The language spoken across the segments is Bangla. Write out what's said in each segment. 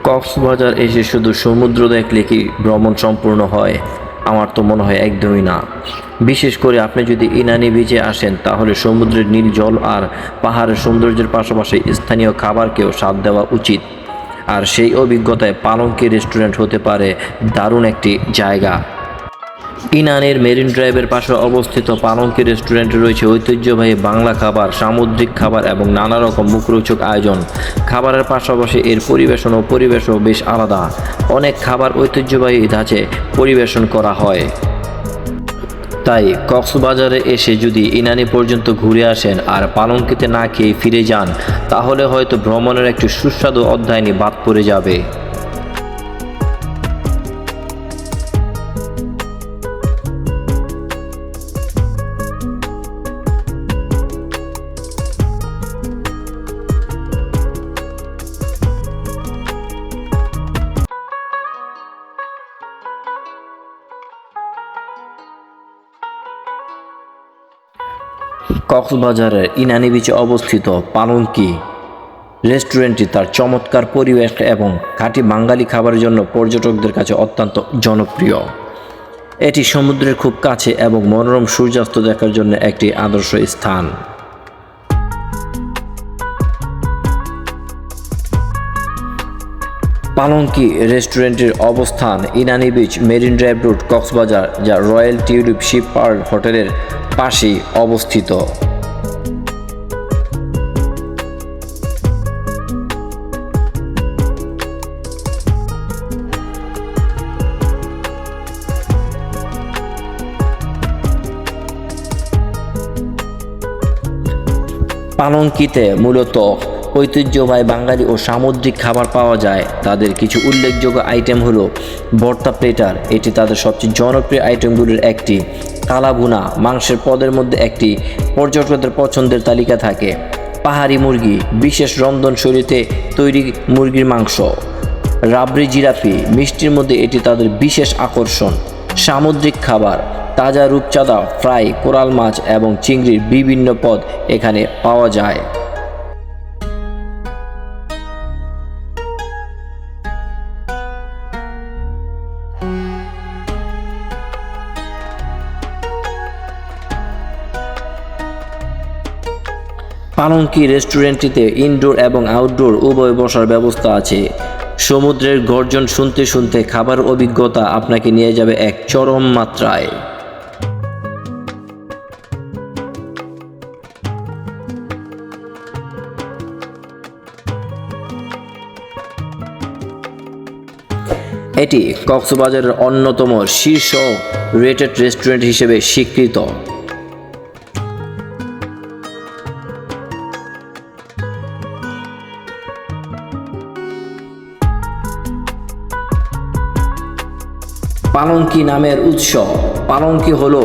কক্সবাজার এসে শুধু সমুদ্র দেখলে কি ভ্রমণ সম্পূর্ণ হয়? আমার তো মনে হয় একদমই না। বিশেষ করে আপনি যদি ইনানি বিচে আসেন তাহলে সমুদ্রের নীল জল আর পাহাড়ের সৌন্দর্যের পাশাপাশি স্থানীয় খাবারকেও স্বাদ দেওয়া উচিত। আর সেই অভিজ্ঞতায় পালঙ্কি রেস্টুরেন্ট হতে পারে দারুণ একটি জায়গা। ইনানের মেরিন ড্রাইভের পাশে অবস্থিত পালঙ্কি রেস্টুরেন্টে রয়েছে ঐতিহ্যবাহী বাংলা খাবার, সামুদ্রিক খাবার এবং নানা রকম মুখরোচক আয়োজন। খাবারের পাশাপাশি এর পরিবেশও বেশ আলাদা। অনেক খাবার ঐতিহ্যবাহী ধাঁচে পরিবেশন করা হয়। তাই কক্সবাজারে এসে যদি ইনানি পর্যন্ত ঘুরে আসেন আর পালঙ্কিতে না খেয়ে ফিরে যান তাহলে হয়তো ভ্রমণের একটি সুস্বাদু অধ্যায় বাদ পড়ে যাবে। কক্সবাজারের ইনানি বিচে অবস্থিত পালঙ্কি রেস্টুরেন্টটি তার চমৎকার পরিবেশ এবং খাঁটি বাঙালি খাবারের জন্য পর্যটকদের কাছে অত্যন্ত জনপ্রিয়। এটি সমুদ্রের খুব কাছে এবং মনোরম সূর্যাস্ত দেখার জন্য একটি আদর্শ স্থান। পালঙ্কি রেস্টুরেন্টের অবস্থান Inani beach, marine drive road, Cox's Bazar, যা রয়্যাল টিউলিপ শিপ পার্ল হোটেলের পাশেই অবস্থিত। পালঙ্কিতে মূলত ঐতিহ্যবাহী বাঙালি ও সামুদ্রিক খাবার পাওয়া যায়। তাদের কিছু উল্লেখযোগ্য আইটেম হলো ভর্তা প্লেটার, এটি তাদের সবচেয়ে জনপ্রিয় আইটেমগুলির একটি। কালাভুনা, মাংসের পদের মধ্যে একটি পর্যটকদের পছন্দের তালিকা থাকে। পাহাড়ি মুরগি, বিশেষ রন্ধনশৈলীতে তৈরি মুরগির মাংস। রাবড়ি জিলাপি, মিষ্টির মধ্যে এটি তাদের বিশেষ আকর্ষণ। সামুদ্রিক খাবার, তাজা রূপচাঁদা, ফ্রাই, কোরাল মাছ এবং চিংড়ির বিভিন্ন পদ এখানে পাওয়া যায়। পালঙ্কি রেস্টুরেন্টটিতে ইনডোর এবং আউটডোর উভয় বসার ব্যবস্থা আছে। সমুদ্রের গর্জন শুনতে শুনতে খাবার অভিজ্ঞতা আপনাকে নিয়ে যাবে এক চরম মাত্রায়। এটি কক্সবাজারের অন্যতম শীর্ষ রেটেড রেস্টুরেন্ট হিসেবে স্বীকৃত। পালঙ্কি নামের উৎস। পালঙ্কি হল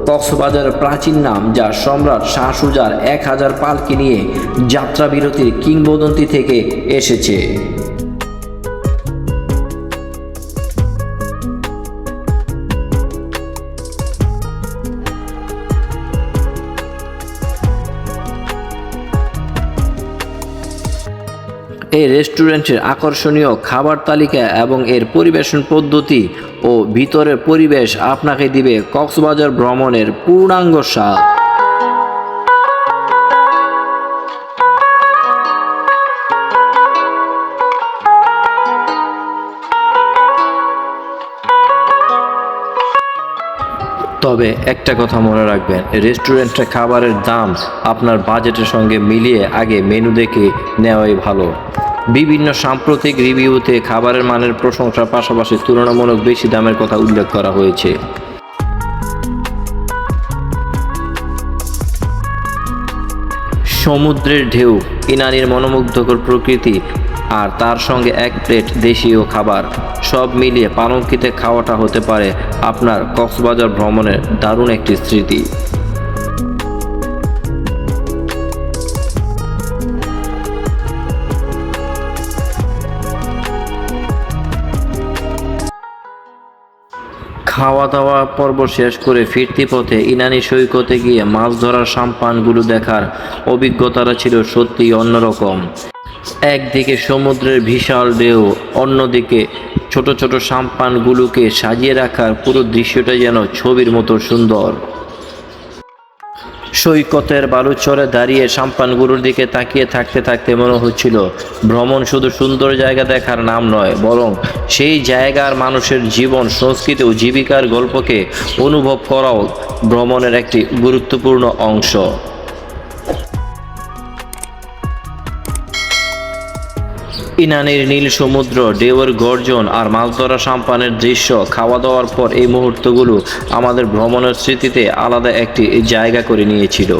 কক্সবাজারের প্রাচীন নাম, যা সম্রাট শাহ সুজার 1000 পালকি নিয়ে যাত্রা বিরতির কিংবদন্তি থেকে এসেছে। এই রেস্টুরেন্টের আকর্ষণীয় খাবার তালিকা এবং এর পরিবেশন পদ্ধতি ও ভিতরের পরিবেশ আপনাকে দিবে কক্সবাজার ভ্রমণের পূর্ণাঙ্গ স্বাদ। তবে একটা কথা মনে রাখবেন, রেস্টুরেন্টের খাবারের দাম আপনার বাজেটের সঙ্গে মিলিয়ে আগে মেনু দেখে নেওয়াই ভালো। বিভিন্ন সাম্প্রতিক রিভিউতে খাবারের মানের প্রশংসার পাশাপাশি তুলনামূলক বেশি দামের কথা উল্লেখ করা হয়েছে। সমুদ্রের ঢেউ, ইনানির মনোমুগ্ধকর প্রকৃতি আর তার সঙ্গে এক প্লেট দেশীয় খাবার, সব মিলিয়ে পালঙ্কিতে খাওয়াটা হতে পারে আপনার কক্সবাজার ভ্রমণের দারুণ একটি স্মৃতি। খাওয়া দাওয়া পর্ব শেষ করে ফিরতি পথে ইনানি সৈকতে গিয়ে মাছ ধরার সাম্পানগুলো দেখার অভিজ্ঞতাটা ছিল সত্যিই অন্যরকম। একদিকে সমুদ্রের বিশাল ঢেউ, অন্যদিকে ছোট ছোট সাম্পানগুলোকে সাজিয়ে রাখার পুরো দৃশ্যটা যেন ছবির মতো সুন্দর। সৈকতের বালুচরে দাঁড়িয়ে সাম্পানগুলোর দিকে তাকিয়ে থাকতে থাকতে মনে হচ্ছিল ভ্রমণ শুধু সুন্দর জায়গা দেখার নাম নয়, বরং সেই জায়গার মানুষের জীবন, সংস্কৃতি ও জীবিকার গল্পকে অনুভব করাও ভ্রমণের একটি গুরুত্বপূর্ণ অংশ। ইনানির নীল সমুদ্র, ঢেউয়ের গর্জন আর মাছ ধরা সাম্পানের দৃশ্য, খাওয়া দাওয়ার পর এই মুহূর্তগুলো আমাদের ভ্রমণের স্মৃতিতে আলাদা একটি জায়গা করে নিয়েছিল।